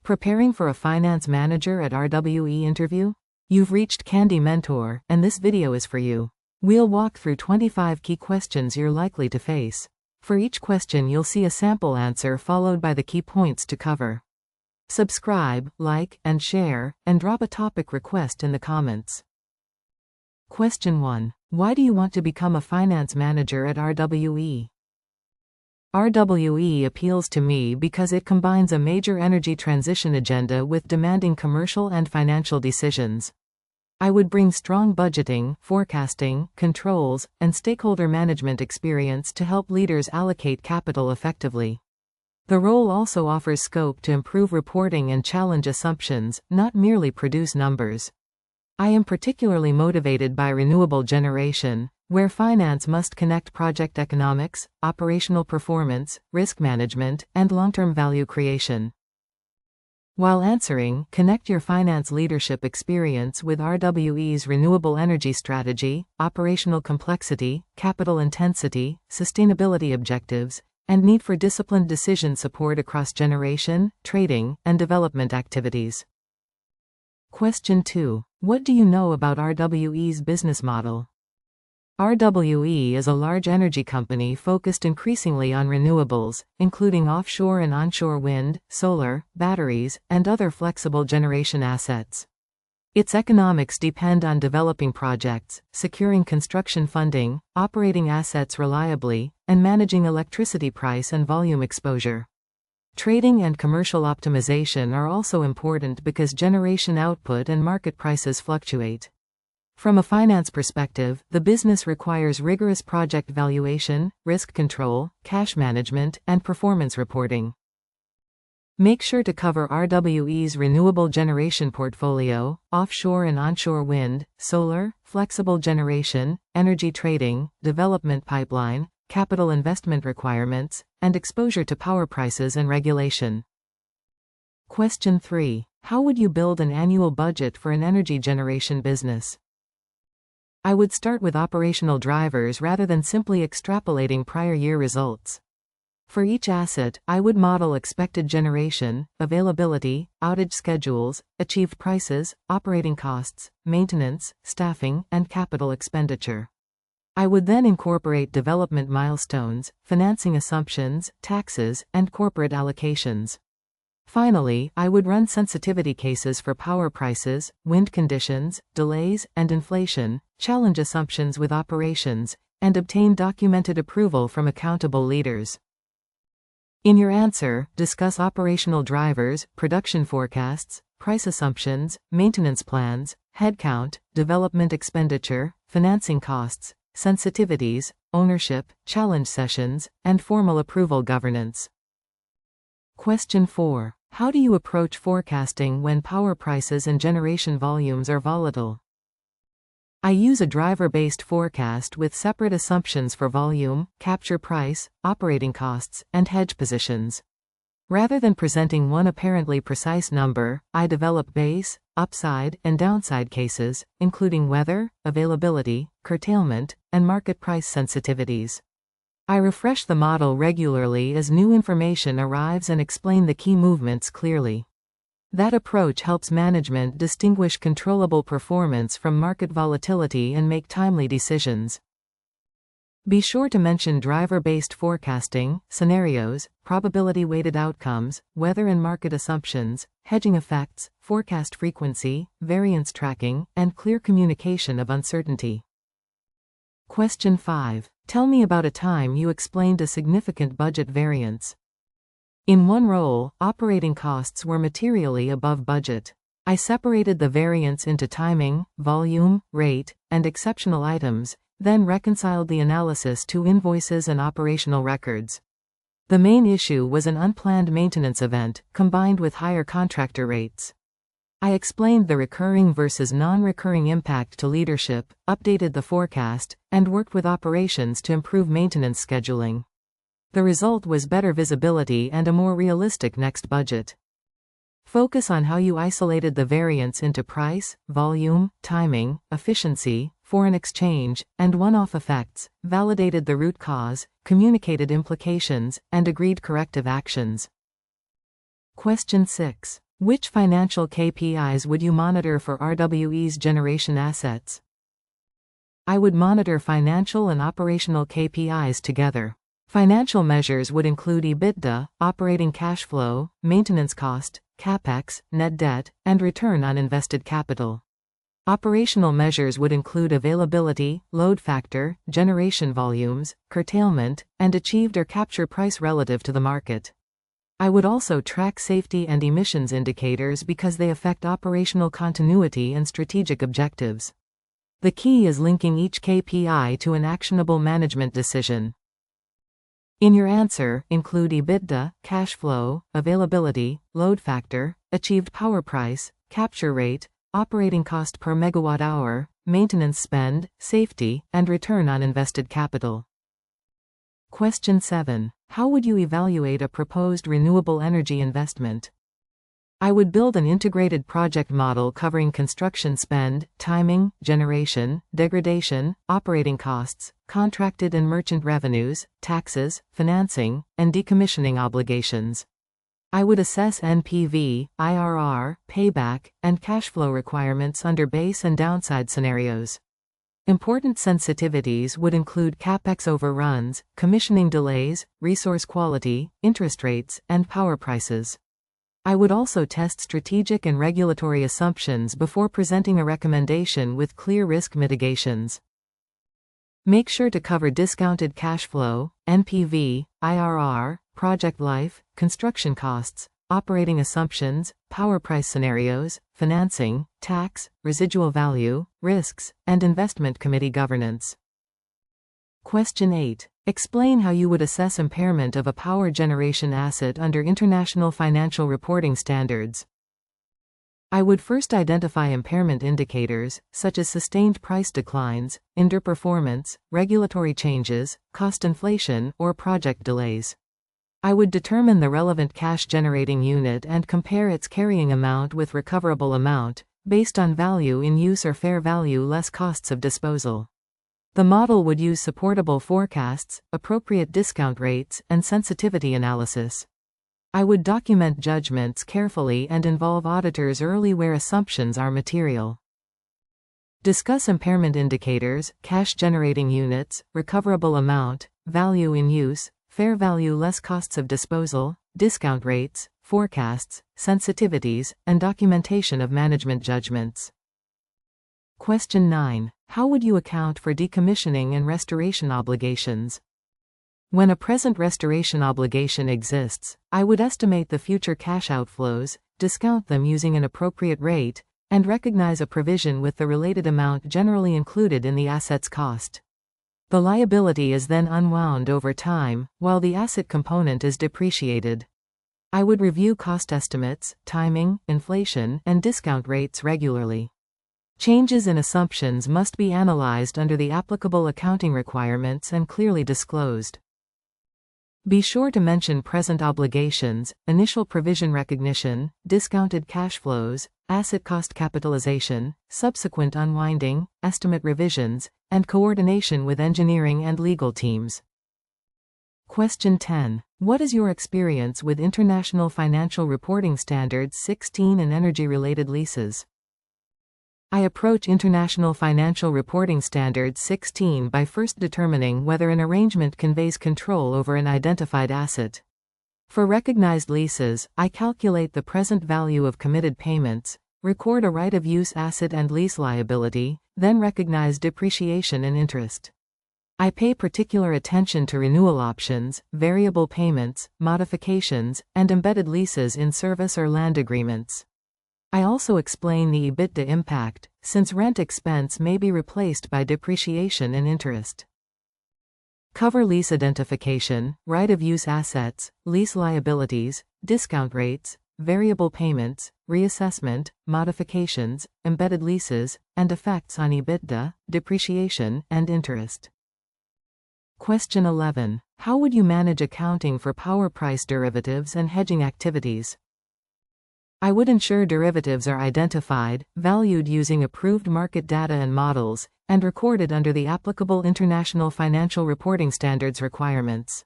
Preparing for a finance manager at RWE interview? You've reached Candy Mentor, and this video is for you. We'll walk through 25 key questions you're likely to face. For each question you'll see a sample answer followed by the key points to cover. Subscribe, like, and share, and drop a topic request in the comments. Question 1. Why do you want to become a finance manager at RWE? RWE appeals to me because it combines a major energy transition agenda with demanding commercial and financial decisions. I would bring strong budgeting, forecasting, controls, and stakeholder management experience to help leaders allocate capital effectively. The role also offers scope to improve reporting and challenge assumptions, not merely produce numbers. I am particularly motivated by renewable generation, where finance must connect project economics, operational performance, risk management, and long-term value creation. While answering, connect your finance leadership experience with RWE's renewable energy strategy, operational complexity, capital intensity, sustainability objectives, and need for disciplined decision support across generation, trading, and development activities. Question 2. What do you know about RWE's business model? RWE is a large energy company focused increasingly on renewables, including offshore and onshore wind, solar, batteries, and other flexible generation assets. Its economics depend on developing projects, securing construction funding, operating assets reliably, and managing electricity price and volume exposure. Trading and commercial optimization are also important because generation output and market prices fluctuate. From a finance perspective, the business requires rigorous project valuation, risk control, cash management, and performance reporting. Make sure to cover RWE's renewable generation portfolio, offshore and onshore wind, solar, flexible generation, energy trading, development pipeline, capital investment requirements, and exposure to power prices and regulation. Question 3. How would you build an annual budget for an energy generation business? I would start with operational drivers rather than simply extrapolating prior year results. For each asset, I would model expected generation, availability, outage schedules, achieved prices, operating costs, maintenance, staffing, and capital expenditure. I would then incorporate development milestones, financing assumptions, taxes, and corporate allocations. Finally, I would run sensitivity cases for power prices, wind conditions, delays, and inflation, challenge assumptions with operations, and obtain documented approval from accountable leaders. In your answer, discuss operational drivers, production forecasts, price assumptions, maintenance plans, headcount, development expenditure, financing costs, sensitivities, ownership, challenge sessions, and formal approval governance. Question 4. How do you approach forecasting when power prices and generation volumes are volatile? I use a driver-based forecast with separate assumptions for volume, capture price, operating costs, and hedge positions. Rather than presenting one apparently precise number, I develop base, upside, and downside cases, including weather, availability, curtailment, and market price sensitivities. I refresh the model regularly as new information arrives and explain the key movements clearly. That approach helps management distinguish controllable performance from market volatility and make timely decisions. Be sure to mention driver-based forecasting, scenarios, probability-weighted outcomes, weather and market assumptions, hedging effects, forecast frequency, variance tracking, and clear communication of uncertainty. Question 5. Tell me about a time you explained a significant budget variance. In one role, operating costs were materially above budget. I separated the variance into timing, volume, rate, and exceptional items, then reconciled the analysis to invoices and operational records. The main issue was an unplanned maintenance event, combined with higher contractor rates. I explained the recurring versus non-recurring impact to leadership, updated the forecast, and worked with operations to improve maintenance scheduling. The result was better visibility and a more realistic next budget. Focus on how you isolated the variance into price, volume, timing, efficiency, foreign exchange, and one-off effects, validated the root cause, communicated implications, and agreed corrective actions. Question 6. Which financial KPIs would you monitor for RWE's generation assets? I would monitor financial and operational KPIs together. Financial measures would include EBITDA, operating cash flow, maintenance cost, CapEx, net debt, and return on invested capital. Operational measures would include availability, load factor, generation volumes, curtailment, and achieved or capture price relative to the market. I would also track safety and emissions indicators because they affect operational continuity and strategic objectives. The key is linking each KPI to an actionable management decision. In your answer, include EBITDA, cash flow, availability, load factor, achieved power price, capture rate, operating cost per megawatt hour, maintenance spend, safety, and return on invested capital. Question 7. How would you evaluate a proposed renewable energy investment? I would build an integrated project model covering construction spend, timing, generation, degradation, operating costs, contracted and merchant revenues, taxes, financing, and decommissioning obligations. I would assess NPV, IRR, payback, and cash flow requirements under base and downside scenarios. Important sensitivities would include CapEx overruns, commissioning delays, resource quality, interest rates, and power prices. I would also test strategic and regulatory assumptions before presenting a recommendation with clear risk mitigations. Make sure to cover discounted cash flow, NPV, IRR, project life, construction costs, operating assumptions, power price scenarios, financing, tax, residual value, risks, and investment committee governance. Question 8. Explain how you would assess impairment of a power generation asset under International Financial Reporting Standards. I would first identify impairment indicators, such as sustained price declines, underperformance, regulatory changes, cost inflation, or project delays. I would determine the relevant cash-generating unit and compare its carrying amount with recoverable amount, based on value in use or fair value less costs of disposal. The model would use supportable forecasts, appropriate discount rates, and sensitivity analysis. I would document judgments carefully and involve auditors early where assumptions are material. Discuss impairment indicators, cash-generating units, recoverable amount, value in use, fair value less costs of disposal, discount rates, forecasts, sensitivities, and documentation of management judgments. Question 9. How would you account for decommissioning and restoration obligations? When a present restoration obligation exists, I would estimate the future cash outflows, discount them using an appropriate rate, and recognize a provision with the related amount generally included in the asset's cost. The liability is then unwound over time, while the asset component is depreciated. I would review cost estimates, timing, inflation, and discount rates regularly. Changes in assumptions must be analyzed under the applicable accounting requirements and clearly disclosed. Be sure to mention present obligations, initial provision recognition, discounted cash flows, asset cost capitalization, subsequent unwinding, estimate revisions, and coordination with engineering and legal teams. Question 10. What is your experience with International Financial Reporting Standards 16 and energy-related leases? I approach International Financial Reporting Standards 16 by first determining whether an arrangement conveys control over an identified asset. For recognized leases, I calculate the present value of committed payments, record a right-of-use asset and lease liability, then recognize depreciation and interest. I pay particular attention to renewal options, variable payments, modifications, and embedded leases in service or land agreements. I also explain the EBITDA impact, since rent expense may be replaced by depreciation and interest. Cover lease identification, right-of-use assets, lease liabilities, discount rates, variable payments, reassessment, modifications, embedded leases, and effects on EBITDA, depreciation, and interest. Question 11. How would you manage accounting for power price derivatives and hedging activities? I would ensure derivatives are identified, valued using approved market data and models, and recorded under the applicable International Financial Reporting Standards requirements.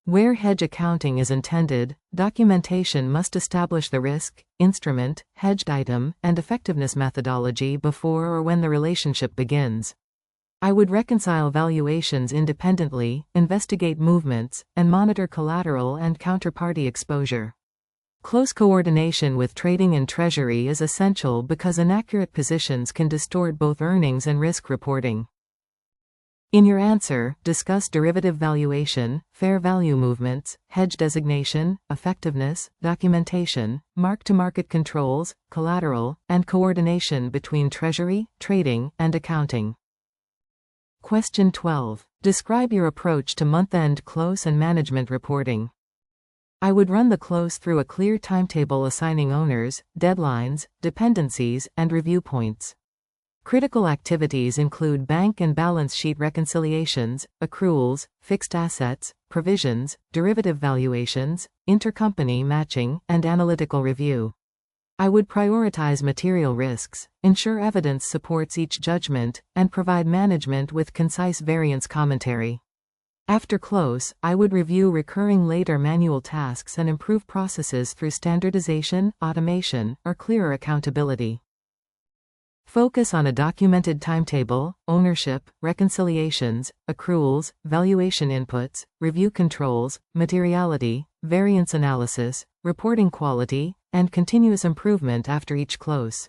Where hedge accounting is intended, documentation must establish the risk, instrument, hedged item, and effectiveness methodology before or when the relationship begins. I would reconcile valuations independently, investigate movements, and monitor collateral and counterparty exposure. Close coordination with trading and treasury is essential because inaccurate positions can distort both earnings and risk reporting. In your answer, discuss derivative valuation, fair value movements, hedge designation, effectiveness, documentation, mark-to-market controls, collateral, and coordination between treasury, trading, and accounting. Question 12. Describe your approach to month-end close and management reporting. I would run the close through a clear timetable assigning owners, deadlines, dependencies, and review points. Critical activities include bank and balance sheet reconciliations, accruals, fixed assets, provisions, derivative valuations, intercompany matching, and analytical review. I would prioritize material risks, ensure evidence supports each judgment, and provide management with concise variance commentary. After close, I would review recurring later manual tasks and improve processes through standardization, automation, or clearer accountability. Focus on a documented timetable, ownership, reconciliations, accruals, valuation inputs, review controls, materiality, variance analysis, reporting quality, and continuous improvement after each close.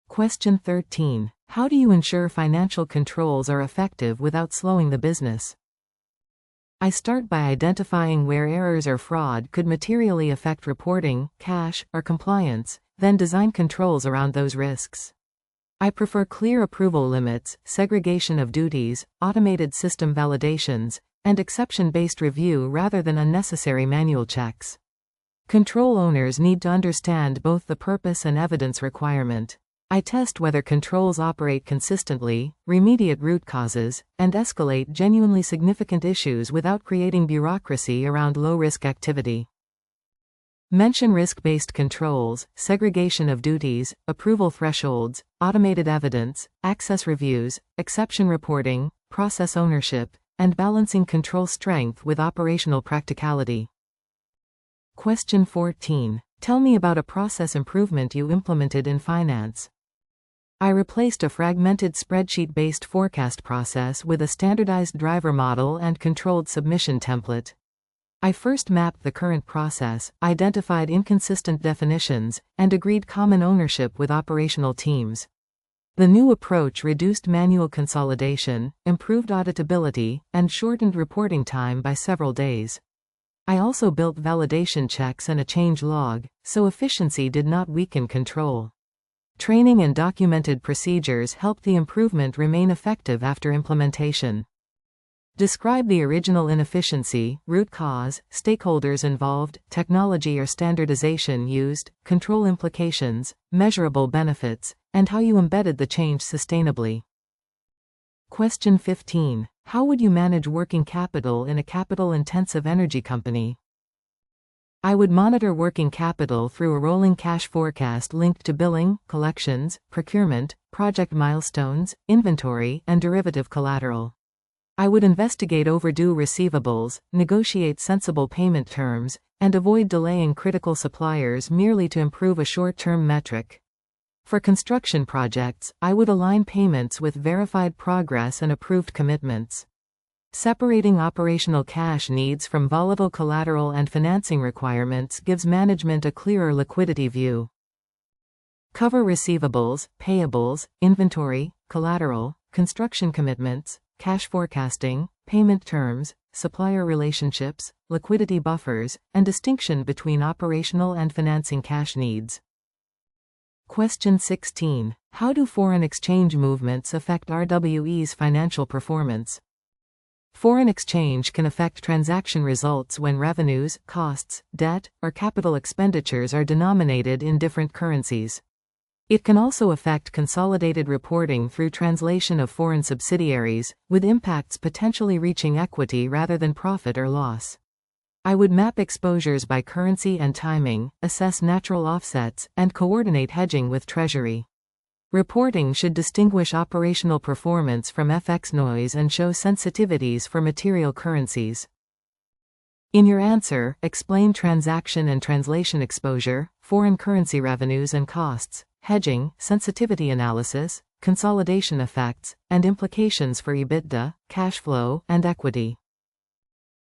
Question 13. How do you ensure financial controls are effective without slowing the business? I start by identifying where errors or fraud could materially affect reporting, cash, or compliance, then design controls around those risks. I prefer clear approval limits, segregation of duties, automated system validations, and exception-based review rather than unnecessary manual checks. Control owners need to understand both the purpose and evidence requirement. I test whether controls operate consistently, remediate root causes, and escalate genuinely significant issues without creating bureaucracy around low-risk activity. Mention risk-based controls, segregation of duties, approval thresholds, automated evidence, access reviews, exception reporting, process ownership, and balancing control strength with operational practicality. Question 14. Tell me about a process improvement you implemented in finance. I replaced a fragmented spreadsheet-based forecast process with a standardized driver model and controlled submission template. I first mapped the current process, identified inconsistent definitions, and agreed common ownership with operational teams. The new approach reduced manual consolidation, improved auditability, and shortened reporting time by several days. I also built validation checks and a change log, so efficiency did not weaken control. Training and documented procedures helped the improvement remain effective after implementation. Describe the original inefficiency, root cause, stakeholders involved, technology or standardization used, control implications, measurable benefits, and how you embedded the change sustainably. Question 15. How would you manage working capital in a capital-intensive energy company? I would monitor working capital through a rolling cash forecast linked to billing, collections, procurement, project milestones, inventory, and derivative collateral. I would investigate overdue receivables, negotiate sensible payment terms, and avoid delaying critical suppliers merely to improve a short-term metric. For construction projects, I would align payments with verified progress and approved commitments. Separating operational cash needs from volatile collateral and financing requirements gives management a clearer liquidity view. Cover receivables, payables, inventory, collateral, construction commitments, cash forecasting, payment terms, supplier relationships, liquidity buffers, and distinction between operational and financing cash needs. Question 16. How do foreign exchange movements affect RWE's financial performance? Foreign exchange can affect transaction results when revenues, costs, debt, or capital expenditures are denominated in different currencies. It can also affect consolidated reporting through translation of foreign subsidiaries, with impacts potentially reaching equity rather than profit or loss. I would map exposures by currency and timing, assess natural offsets, and coordinate hedging with Treasury. Reporting should distinguish operational performance from FX noise and show sensitivities for material currencies. In your answer, explain transaction and translation exposure, foreign currency revenues and costs, hedging, sensitivity analysis, consolidation effects, and implications for EBITDA, cash flow, and equity.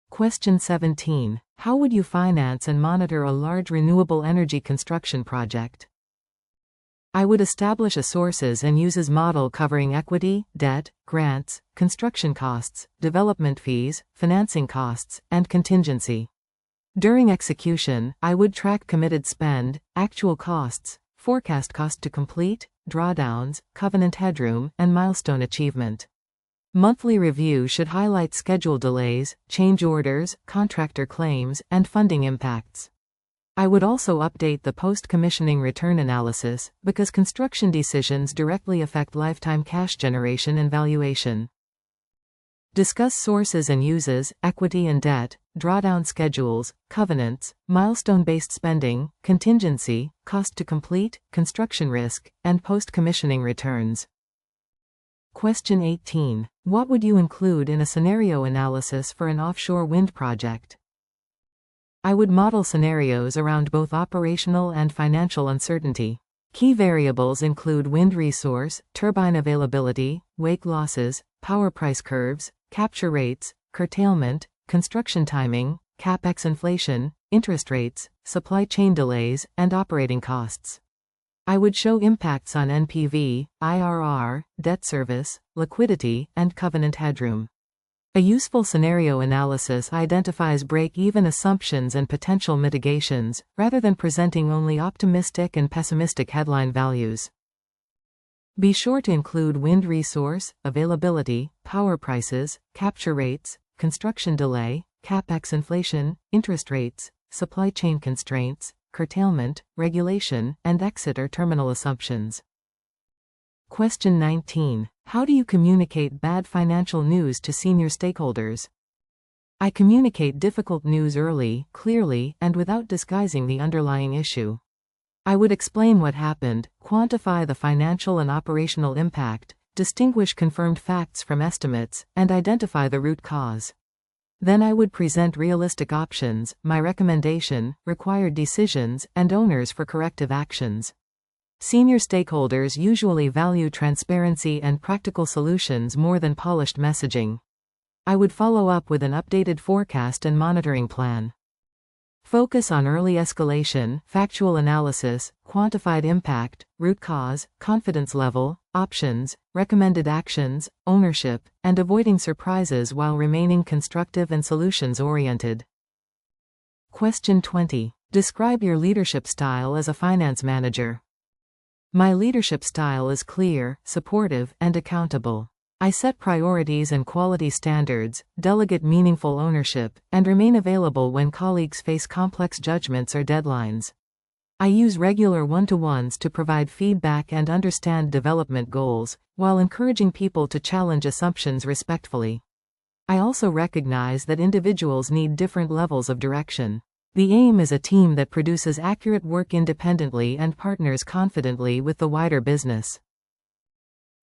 Question 17. How would you finance and monitor a large renewable energy construction project? I would establish a sources and uses model covering equity, debt, grants, construction costs, development fees, financing costs, and contingency. During execution, I would track committed spend, actual costs, forecast cost to complete, drawdowns, covenant headroom, and milestone achievement. Monthly review should highlight schedule delays, change orders, contractor claims, and funding impacts. I would also update the post-commissioning return analysis, because construction decisions directly affect lifetime cash generation and valuation. Discuss sources and uses, equity and debt, drawdown schedules, covenants, milestone-based spending, contingency, cost to complete, construction risk, and post-commissioning returns. Question 18. What would you include in a scenario analysis for an offshore wind project? I would model scenarios around both operational and financial uncertainty. Key variables include wind resource, turbine availability, wake losses, power price curves, capture rates, curtailment, construction timing, capex inflation, interest rates, supply chain delays, and operating costs. I would show impacts on NPV, IRR, debt service, liquidity, and covenant headroom. A useful scenario analysis identifies break-even assumptions and potential mitigations, rather than presenting only optimistic and pessimistic headline values. Be sure to include wind resource, availability, power prices, capture rates, construction delay, capex inflation, interest rates, supply chain constraints, curtailment, regulation, and exit or terminal assumptions. Question 19. How do you communicate bad financial news to senior stakeholders? I communicate difficult news early, clearly, and without disguising the underlying issue. I would explain what happened, quantify the financial and operational impact, distinguish confirmed facts from estimates, and identify the root cause. Then I would present realistic options, my recommendation, required decisions, and owners for corrective actions. Senior stakeholders usually value transparency and practical solutions more than polished messaging. I would follow up with an updated forecast and monitoring plan. Focus on early escalation, factual analysis, quantified impact, root cause, confidence level, options, recommended actions, ownership, and avoiding surprises while remaining constructive and solutions-oriented. Question 20. Describe your leadership style as a finance manager. My leadership style is clear, supportive, and accountable. I set priorities and quality standards, delegate meaningful ownership, and remain available when colleagues face complex judgments or deadlines. I use regular one-to-ones to provide feedback and understand development goals, while encouraging people to challenge assumptions respectfully. I also recognize that individuals need different levels of direction. The aim is a team that produces accurate work independently and partners confidently with the wider business.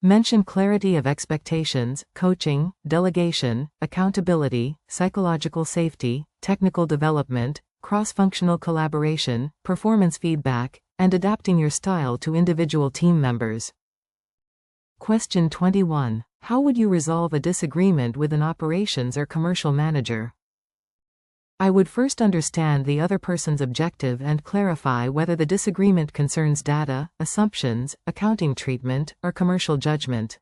Mention clarity of expectations, coaching, delegation, accountability, psychological safety, technical development, cross-functional collaboration, performance feedback, and adapting your style to individual team members. Question 21. How would you resolve a disagreement with an operations or commercial manager? I would first understand the other person's objective and clarify whether the disagreement concerns data, assumptions, accounting treatment, or commercial judgment.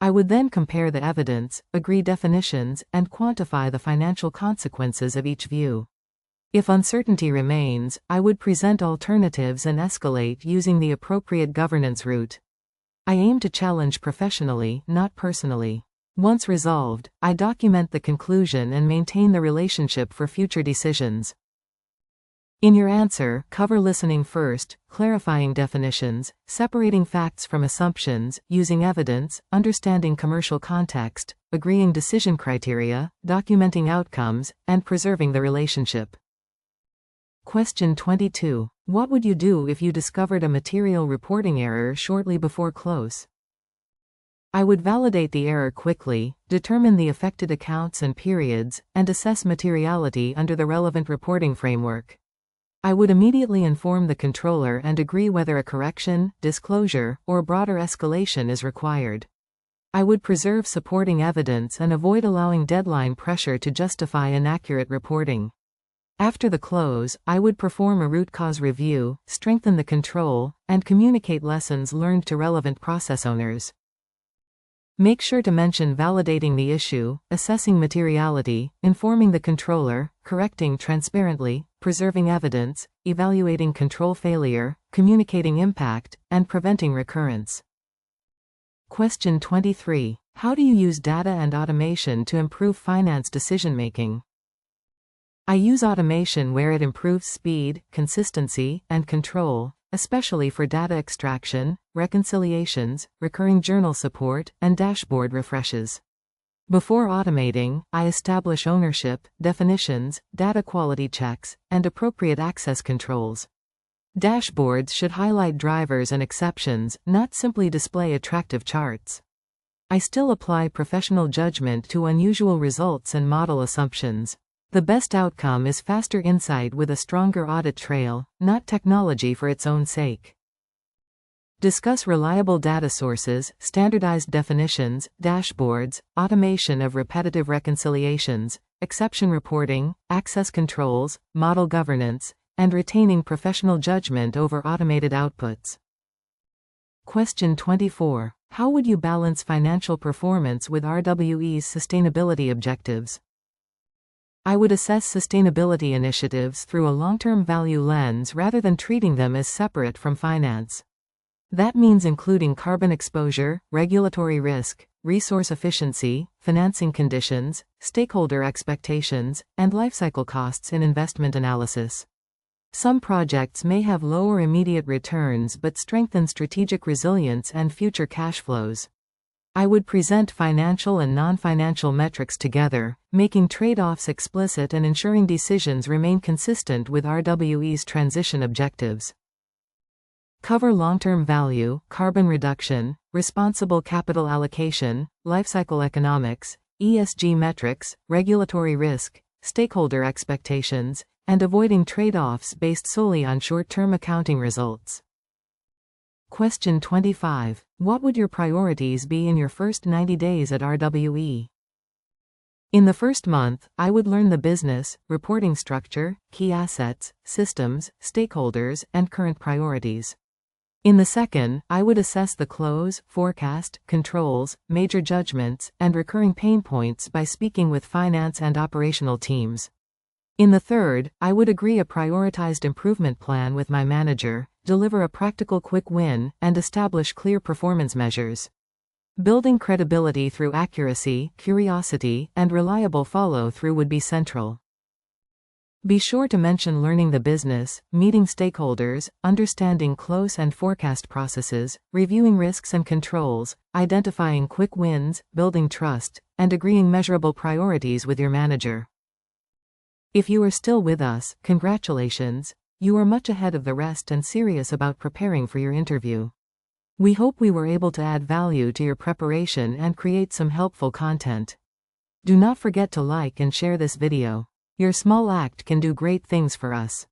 I would then compare the evidence, agree definitions, and quantify the financial consequences of each view. If uncertainty remains, I would present alternatives and escalate using the appropriate governance route. I aim to challenge professionally, not personally. Once resolved, I document the conclusion and maintain the relationship for future decisions. In your answer, cover listening first, clarifying definitions, separating facts from assumptions, using evidence, understanding commercial context, agreeing decision criteria, documenting outcomes, and preserving the relationship. Question 22. What would you do if you discovered a material reporting error shortly before close? I would validate the error quickly, determine the affected accounts and periods, and assess materiality under the relevant reporting framework. I would immediately inform the controller and agree whether a correction, disclosure, or broader escalation is required. I would preserve supporting evidence and avoid allowing deadline pressure to justify inaccurate reporting. After the close, I would perform a root cause review, strengthen the control, and communicate lessons learned to relevant process owners. Make sure to mention validating the issue, assessing materiality, informing the controller, correcting transparently, preserving evidence, evaluating control failure, communicating impact, and preventing recurrence. Question 23. How do you use data and automation to improve finance decision-making? I use automation where it improves speed, consistency, and control, especially for data extraction, reconciliations, recurring journal support, and dashboard refreshes. Before automating, I establish ownership, definitions, data quality checks, and appropriate access controls. Dashboards should highlight drivers and exceptions, not simply display attractive charts. I still apply professional judgment to unusual results and model assumptions. The best outcome is faster insight with a stronger audit trail, not technology for its own sake. Discuss reliable data sources, standardized definitions, dashboards, automation of repetitive reconciliations, exception reporting, access controls, model governance, and retaining professional judgment over automated outputs. Question 24. How would you balance financial performance with RWE's sustainability objectives? I would assess sustainability initiatives through a long-term value lens rather than treating them as separate from finance. That means including carbon exposure, regulatory risk, resource efficiency, financing conditions, stakeholder expectations, and lifecycle costs in investment analysis. Some projects may have lower immediate returns but strengthen strategic resilience and future cash flows. I would present financial and non-financial metrics together, making trade-offs explicit and ensuring decisions remain consistent with RWE's transition objectives. Cover long-term value, carbon reduction, responsible capital allocation, lifecycle economics, ESG metrics, regulatory risk, stakeholder expectations, and avoiding trade-offs based solely on short-term accounting results. Question 25. What would your priorities be in your first 90 days at RWE? In the first month, I would learn the business, reporting structure, key assets, systems, stakeholders, and current priorities. In the second, I would assess the close, forecast, controls, major judgments, and recurring pain points by speaking with finance and operational teams. In the third, I would agree a prioritized improvement plan with my manager, deliver a practical quick win, and establish clear performance measures. Building credibility through accuracy, curiosity, and reliable follow-through would be central. Be sure to mention learning the business, meeting stakeholders, understanding close and forecast processes, reviewing risks and controls, identifying quick wins, building trust, and agreeing measurable priorities with your manager. If you are still with us, congratulations. You are much ahead of the rest and serious about preparing for your interview. We hope we were able to add value to your preparation and create some helpful content. Do not forget to like and share this video. Your small act can do great things for us.